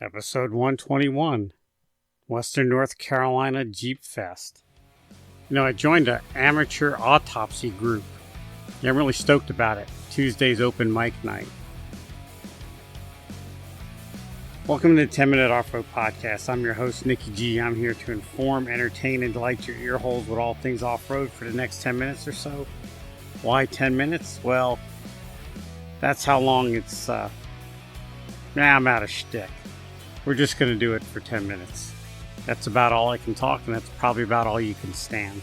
Episode 121, Western North Carolina Jeepfest. I joined an amateur autopsy group. I'm really stoked about it. Tuesday's open mic night. Welcome to the 10-Minute Off-Road Podcast. I'm your host, Nicky G. I'm here to inform, entertain, and delight your ear holes with all things off-road for the next 10 minutes or so. Why 10 minutes? Well, that's how long it's... I'm out of shtick. We're just going to do it for 10 minutes. That's about all I can talk, and that's probably about all you can stand.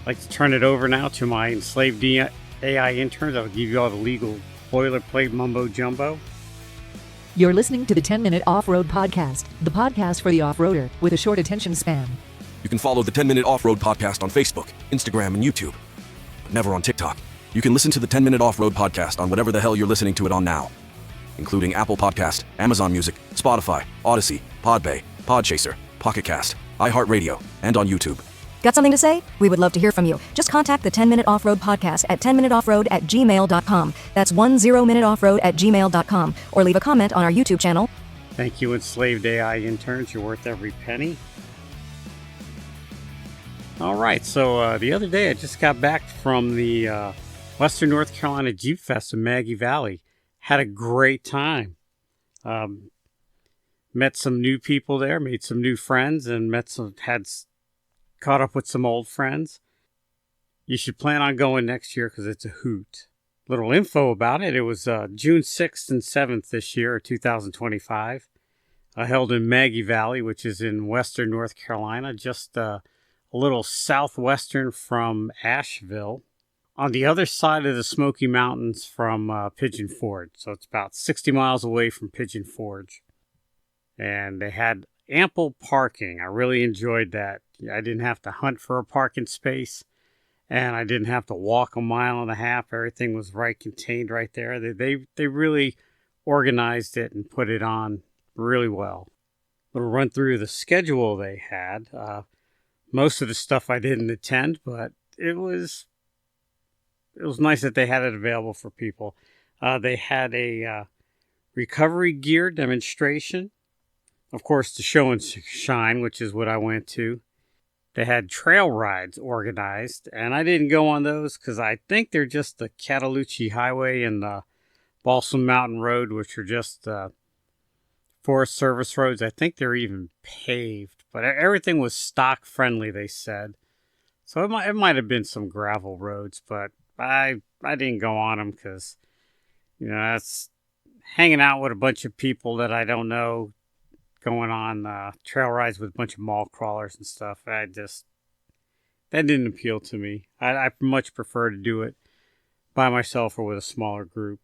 I'd like to turn it over now to my enslaved AI interns. I'll give you all the legal boilerplate mumbo-jumbo. You're listening to the 10-Minute Off-Road Podcast, the podcast for the off-roader with a short attention span. You can follow the 10-Minute Off-Road Podcast on Facebook, Instagram, and YouTube, but never on TikTok. You can listen to the 10-Minute Off-Road Podcast on whatever the hell you're listening to it on now, including Apple Podcast, Amazon Music, Spotify, Odyssey, Podbay, Podchaser, Pocket Cast, iHeartRadio, and on YouTube. Got something to say? We would love to hear from you. Just contact the 10-Minute Off-Road Podcast at 10minuteoffroad@gmail.com. That's 10minuteoffroad@gmail.com. Or leave a comment on our YouTube channel. Thank you, enslaved AI interns. You're worth every penny. All right, so the other day I just got back from the Western North Carolina Jeepfest in Maggie Valley. Had a great time. Met some new people there, made some new friends, and caught up with some old friends. You should plan on going next year because it's a hoot. Little info about it. It was June 6th and 7th this year, 2025. Held in Maggie Valley, which is in western North Carolina, just a little southwestern from Asheville, on the other side of the Smoky Mountains from Pigeon Forge. So it's about 60 miles away from Pigeon Forge. And they had ample parking. I really enjoyed that. I didn't have to hunt for a parking space, and I didn't have to walk a mile and a half. Everything was contained right there. They really organized it and put it on really well. Little run through the schedule they had. Most of the stuff I didn't attend, but it was nice that they had it available for people. They had a recovery gear demonstration. Of course, the show and shine, which is what I went to. They had trail rides organized, and I didn't go on those because I think they're just the Cataloochee Highway and the Balsam Mountain Road, which are just Forest Service roads. I think they're even paved, but everything was stock friendly, they said. So it might have been some gravel roads, but I didn't go on them because, that's hanging out with a bunch of people that I don't know, going on trail rides with a bunch of mall crawlers and stuff. That didn't appeal to me. I much prefer to do it by myself or with a smaller group.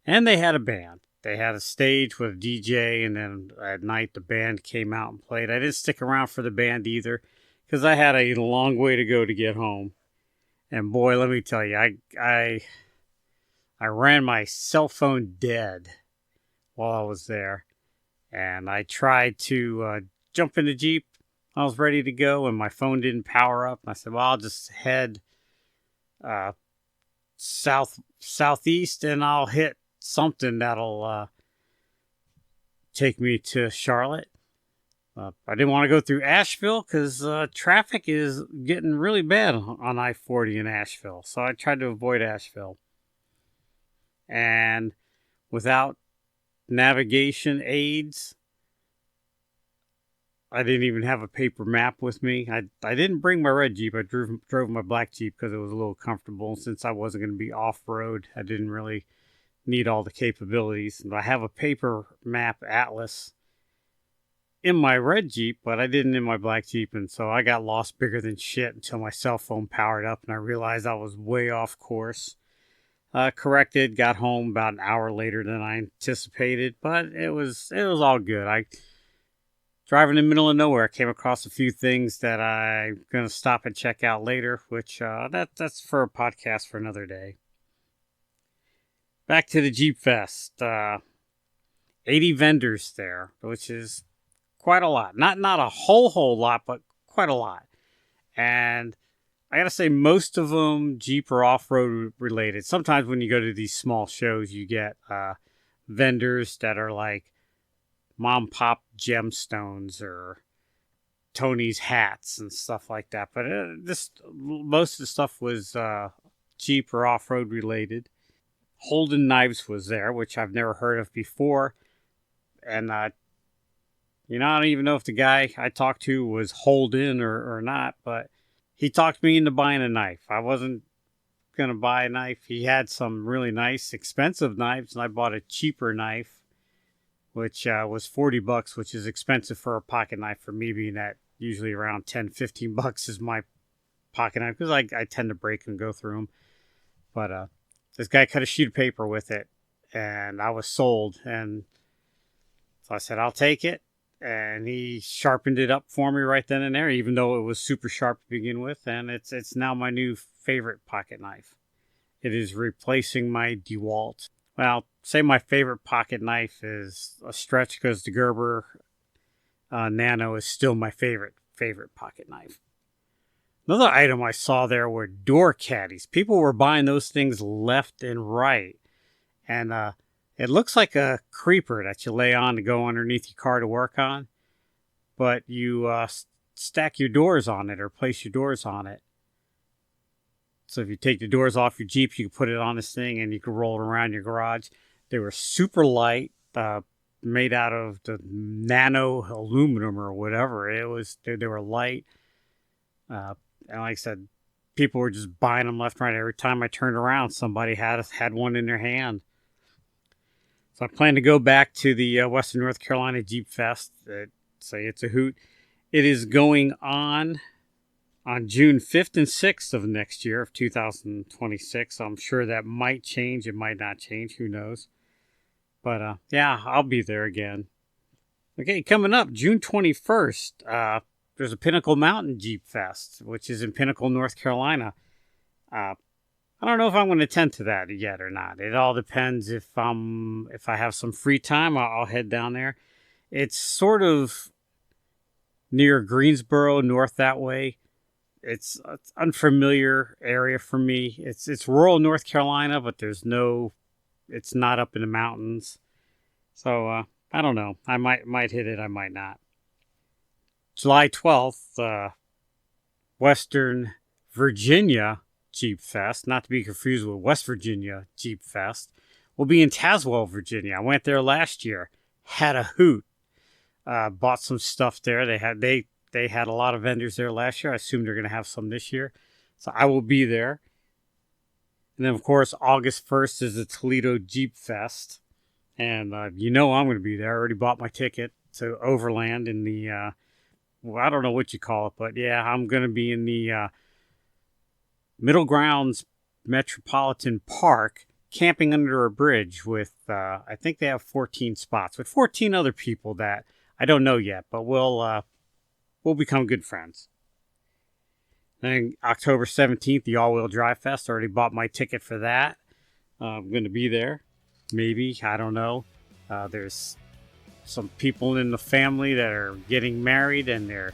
And they had a band. They had a stage with a DJ, and then at night the band came out and played. I didn't stick around for the band either because I had a long way to go to get home. And boy, let me tell you, I ran my cell phone dead while I was there. And I tried to jump in the Jeep. I was ready to go, and my phone didn't power up. I said, well, I'll just head southeast, and I'll hit something that'll take me to Charlotte. I didn't want to go through Asheville because traffic is getting really bad on I-40 in Asheville. So I tried to avoid Asheville. And without navigation aids, I didn't even have a paper map with me. I didn't bring my red Jeep. I drove my black Jeep because it was a little comfortable. Since I wasn't going to be off-road, I didn't really need all the capabilities. And I have a paper map atlas in my red Jeep, but I didn't in my black Jeep, and so I got lost bigger than shit until my cell phone powered up, and I realized I was way off course. Corrected, got home about an hour later than I anticipated, but it was all good. Driving in the middle of nowhere, came across a few things that I'm going to stop and check out later, which that's for a podcast for another day. Back to the Jeepfest. 80 vendors there, which is quite a lot. Not a whole lot, but quite a lot. And I gotta say, most of them Jeep or off-road related. Sometimes when you go to these small shows, you get vendors that are like mom pop gemstones or Tony's hats and stuff like that. But most of the stuff was Jeep or off-road related. Holden Knives was there, which I've never heard of before. And, I don't even know if the guy I talked to was Holden or not, but he talked me into buying a knife. I wasn't going to buy a knife. He had some really nice, expensive knives, and I bought a cheaper knife, which was $40, which is expensive for a pocket knife for me, being that usually around $10-15 is my pocket knife, because I tend to break and go through them. But this guy cut a sheet of paper with it, and I was sold. And so I said, I'll take it. And he sharpened it up for me right then and there, even though it was super sharp to begin with. And it's now my new favorite pocket knife. It is replacing my DeWalt. Well, say my favorite pocket knife is a stretch, because the Gerber Nano is still my favorite pocket knife. Another item I saw there were door caddies. People were buying those things left and right. And it looks like a creeper that you lay on to go underneath your car to work on. But you stack your doors on it or place your doors on it. So if you take the doors off your Jeep, you can put it on this thing and you can roll it around your garage. They were super light, made out of the nano aluminum or whatever. They were light. And like I said, people were just buying them left and right. Every time I turned around, somebody had one in their hand. So I plan to go back to the Western North Carolina Jeepfest. It's a hoot. It is going on June 5th and 6th of next year, of 2026. I'm sure that might change. It might not change. Who knows? But yeah, I'll be there again. Okay, coming up, June 21st, there's a Pinnacle Mountain Jeep Fest, which is in Pinnacle, North Carolina. I don't know if I'm going to attend to that yet or not. It all depends. If I have some free time, I'll head down there. It's sort of near Greensboro, north that way. It's an unfamiliar area for me. It's rural North Carolina, but it's not up in the mountains. So I don't know. I might hit it. I might not. July 12th, Western Virginia Jeep Fest, not to be confused with West Virginia Jeep Fest, will be in Tazewell, Virginia. I went there last year. Had a hoot. Bought some stuff there. They had a lot of vendors there last year. I assume they're going to have some this year. So I will be there. And then, of course, August 1st is the Toledo Jeep Fest. And I'm going to be there. I already bought my ticket to Overland in the, I don't know what you call it, but yeah, I'm going to be in the Middle Grounds Metropolitan Park, camping under a bridge with, I think they have 14 spots, with 14 other people that I don't know yet, but we'll become good friends. Then October 17th, the All-Wheel Drive Fest. I already bought my ticket for that. I'm going to be there. Maybe. I don't know. There's some people in the family that are getting married, and they're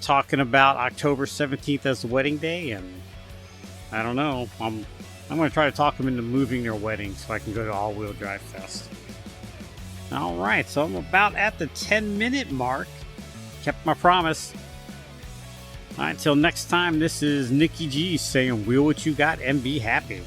talking about October 17th as the wedding day, and I don't know. I'm going to try to talk them into moving their wedding so I can go to All-Wheel Drive Fest. All right, so I'm about at the 10-minute mark. Kept my promise. All right, until next time, this is Nikki G saying, wheel what you got and be happy.